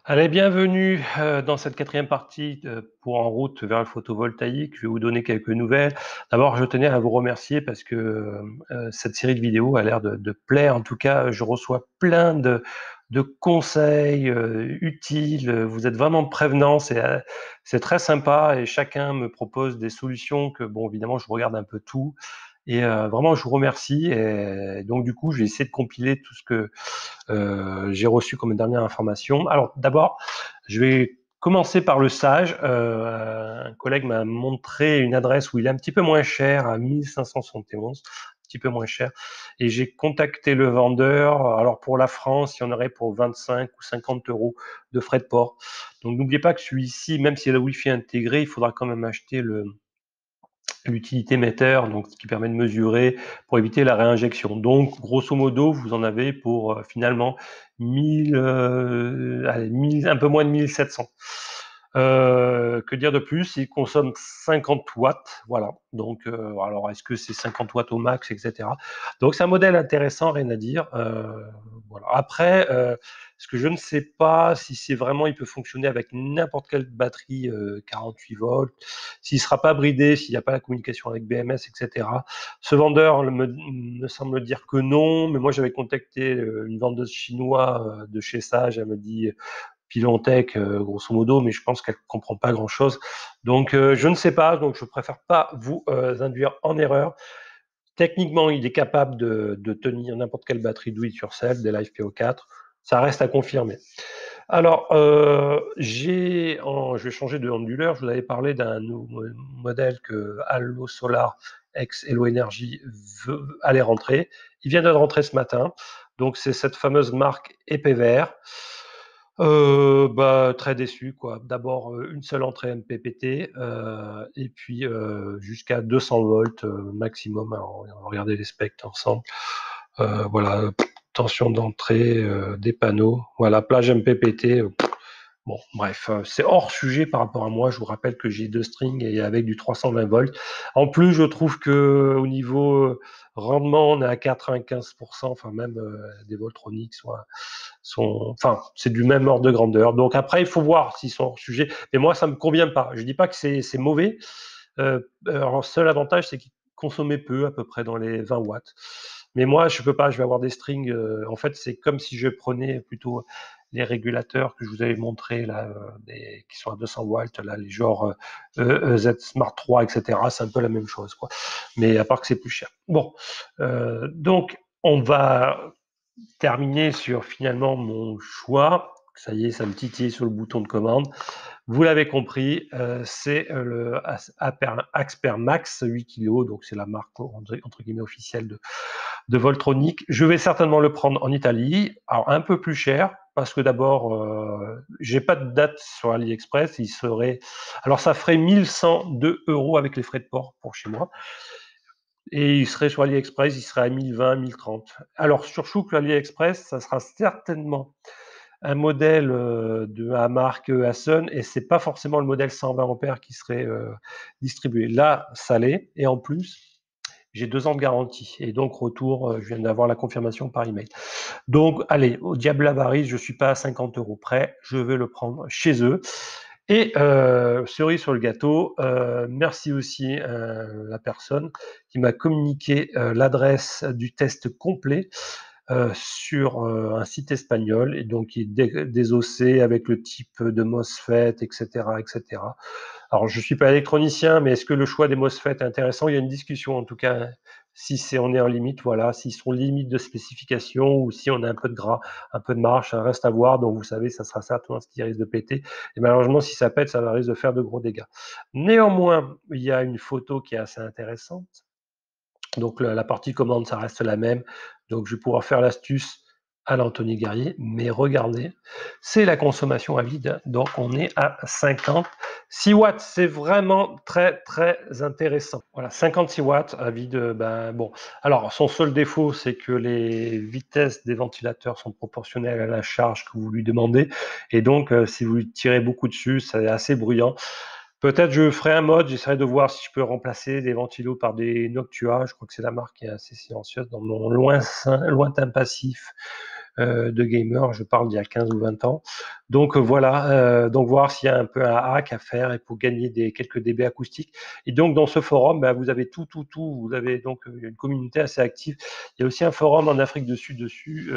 Allez, bienvenue dans cette quatrième partie pour En route vers le photovoltaïque. Je vais vous donner quelques nouvelles. D'abord, je tenais à vous remercier parce que cette série de vidéos a l'air de plaire. En tout cas, je reçois plein de conseils utiles. Vous êtes vraiment prévenants. C'est très sympa et chacun me propose des solutions que, bon, évidemment, je regarde un peu tout. Et vraiment, je vous remercie. Et donc, du coup, je vais essayer de compiler tout ce que j'ai reçu comme dernière information. Alors d'abord, je vais commencer par le Sage. Un collègue m'a montré une adresse où il est un petit peu moins cher, à 1571, un petit peu moins cher. Et j'ai contacté le vendeur. Alors pour la France, il y en aurait pour 25 ou 50 euros de frais de port. Donc n'oubliez pas que celui-ci, même s'il y a le Wi-Fi intégré, il faudra quand même acheter l'utilité metteur, donc ce qui permet de mesurer pour éviter la réinjection. Donc, grosso modo, vous en avez pour finalement 1000, allez, 1000, un peu moins de 1700. Que dire de plus? Il consomme 50 watts, voilà. Donc, alors est-ce que c'est 50 watts au max, etc. Donc, c'est un modèle intéressant, rien à dire. Voilà. Après, ce que je ne sais pas, si c'est vraiment, il peut fonctionner avec n'importe quelle batterie 48 volts, s'il ne sera pas bridé, s'il n'y a pas la communication avec BMS, etc. Ce vendeur me semble dire que non, mais moi j'avais contacté une vendeuse chinoise de chez Sage, elle me dit Pilontech, grosso modo, mais je pense qu'elle ne comprend pas grand-chose. Donc je ne sais pas, donc je préfère pas vous induire en erreur. Techniquement, il est capable de tenir n'importe quelle batterie do it yourself, des LiFePO4. Ça reste à confirmer. Alors, je vais changer de onduleur. Je vous avais parlé d'un nouveau modèle que Allo Solar ex Hello Energy allait rentrer. Il vient de rentrer ce matin. Donc, c'est cette fameuse marque épais vert. Très déçu, quoi. D'abord, une seule entrée MPPT, et puis jusqu'à 200 volts maximum. Alors, on va regarder les specs ensemble. Voilà, tension d'entrée, des panneaux. Voilà, plage MPPT. Bon, bref, c'est hors sujet par rapport à moi. Je vous rappelle que j'ai 2 strings et avec du 320 volts. En plus, je trouve que au niveau rendement, on est à 95%, enfin même des Voltronics enfin, c'est du même ordre de grandeur. Donc après, il faut voir s'ils sont hors sujet. Mais moi, ça me convient pas. Je dis pas que c'est mauvais. Alors, le seul avantage, c'est qu'ils consommaient peu, à peu près dans les 20 watts. Mais moi, je peux pas. Je vais avoir des strings. En fait, c'est comme si je prenais plutôt les régulateurs que je vous avais montrés là, qui sont à 200 watts, là, les genres Z Smart 3, etc. C'est un peu la même chose, quoi. Mais à part que c'est plus cher. Bon, donc on va terminer sur finalement mon choix. Ça y est, ça me titille sur le bouton de commande. Vous l'avez compris, c'est le Axper Max 8 kg, donc c'est la marque entre guillemets officielle de Voltronic. Je vais certainement le prendre en Italie, alors un peu plus cher, parce que d'abord, j'ai pas de date sur AliExpress, alors ça ferait 1102 € avec les frais de port pour chez moi. Et il serait sur AliExpress, il serait à 1020, 1030. Alors sur Chouk, AliExpress, ça sera certainement un modèle de la marque Asun, et c'est pas forcément le modèle 120 ampères qui serait distribué. Là, ça l'est, et en plus, j'ai 2 ans de garantie. Et donc, retour, je viens d'avoir la confirmation par email. Donc, allez, au diable avarice, je suis pas à 50 € près, je vais le prendre chez eux. Et cerise sur le gâteau, merci aussi la personne qui m'a communiqué l'adresse du test complet sur un site espagnol, et donc il est désossé avec le type de MOSFET, etc., etc. Alors, je suis pas électronicien, mais est-ce que le choix des MOSFET est intéressant? Il y a une discussion, en tout cas, si on est en limite, voilà, s'ils sont limite de spécification ou si on a un peu de gras, un peu de marge, ça reste à voir. Donc, vous savez, ça sera certainement ce qui risque de péter. Et malheureusement, si ça pète, ça risque de faire de gros dégâts. Néanmoins, il y a une photo qui est assez intéressante. Donc la partie commande, ça reste la même. Donc je vais pouvoir faire l'astuce à l'Anthony Guerrier, mais regardez, c'est la consommation à vide. Donc on est à 56 watts. C'est vraiment très très intéressant. Voilà, 56 watts à vide. Bon, alors son seul défaut, c'est que les vitesses des ventilateurs sont proportionnelles à la charge que vous lui demandez, et donc si vous tirez beaucoup dessus, c'est assez bruyant. Peut-être je ferai un mode, j'essaierai de voir si je peux remplacer des ventilos par des Noctua. Je crois que c'est la marque qui est assez silencieuse dans mon lointain passif. de gamer, je parle d'il y a 15 ou 20 ans. Donc voilà, donc voir s'il y a un peu un hack à faire et pour gagner quelques dB acoustiques. Et donc dans ce forum, bah, vous avez tout. Vous avez donc une communauté assez active. Il y a aussi un forum en Afrique du Sud dessus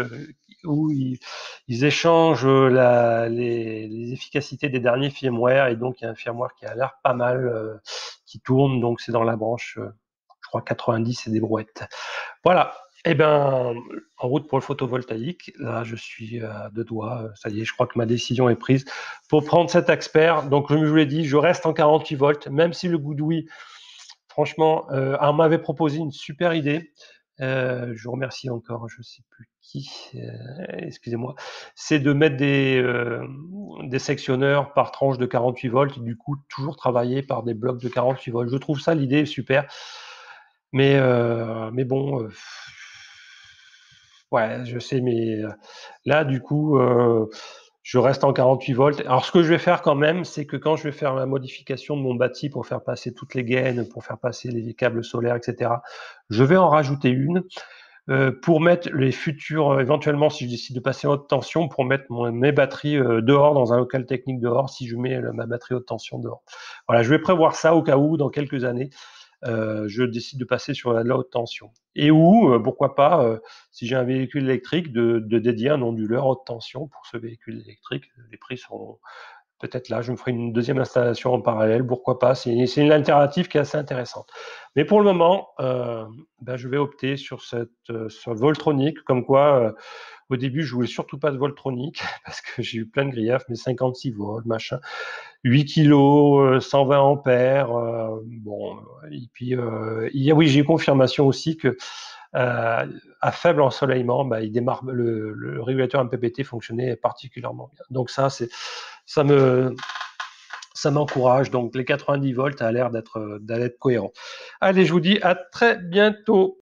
où ils échangent les efficacités des derniers firmware. Et donc il y a un firmware qui a l'air pas mal, qui tourne. Donc c'est dans la branche, je crois 90 et des brouettes. Voilà. Eh ben, en route pour le photovoltaïque. Là, je suis à deux doigts. Ça y est, je crois que ma décision est prise pour prendre cet expert. Donc, comme je vous l'ai dit, je reste en 48 volts, même si le Goudouille, franchement, on m'avait proposé une super idée. Je vous remercie encore, je ne sais plus qui, excusez-moi, c'est de mettre des sectionneurs par tranche de 48 volts, du coup, toujours travailler par des blocs de 48 volts. Je trouve ça, l'idée, super. Mais bon, ouais, je sais, mais là, du coup, je reste en 48 volts. Alors, ce que je vais faire quand même, c'est que quand je vais faire la modification de mon bâti pour faire passer toutes les gaines, pour faire passer les câbles solaires, etc., je vais en rajouter une pour mettre les futurs, éventuellement, si je décide de passer en haute tension, pour mettre mes batteries dehors, dans un local technique dehors, si je mets ma batterie haute tension dehors. Voilà, je vais prévoir ça au cas où, dans quelques années, je décide de passer sur la haute tension. Et ou, pourquoi pas, si j'ai un véhicule électrique, de dédier un onduleur haute tension pour ce véhicule électrique. Les prix sont peut-être là, je me ferai une deuxième installation en parallèle, pourquoi pas. C'est une alternative qui est assez intéressante. Mais pour le moment, ben, je vais opter sur sur Voltronic, comme quoi, au début, je voulais surtout pas de Voltronic, parce que j'ai eu plein de griefs, mais 56 volts, machin. 8 kilos, 120 ampères. Bon, et puis oui, j'ai eu confirmation aussi que à faible ensoleillement, bah, il démarre, le régulateur MPPT fonctionnait particulièrement bien. Donc ça m'encourage. Donc les 90 volts a l'air d'être cohérent. Allez, je vous dis à très bientôt.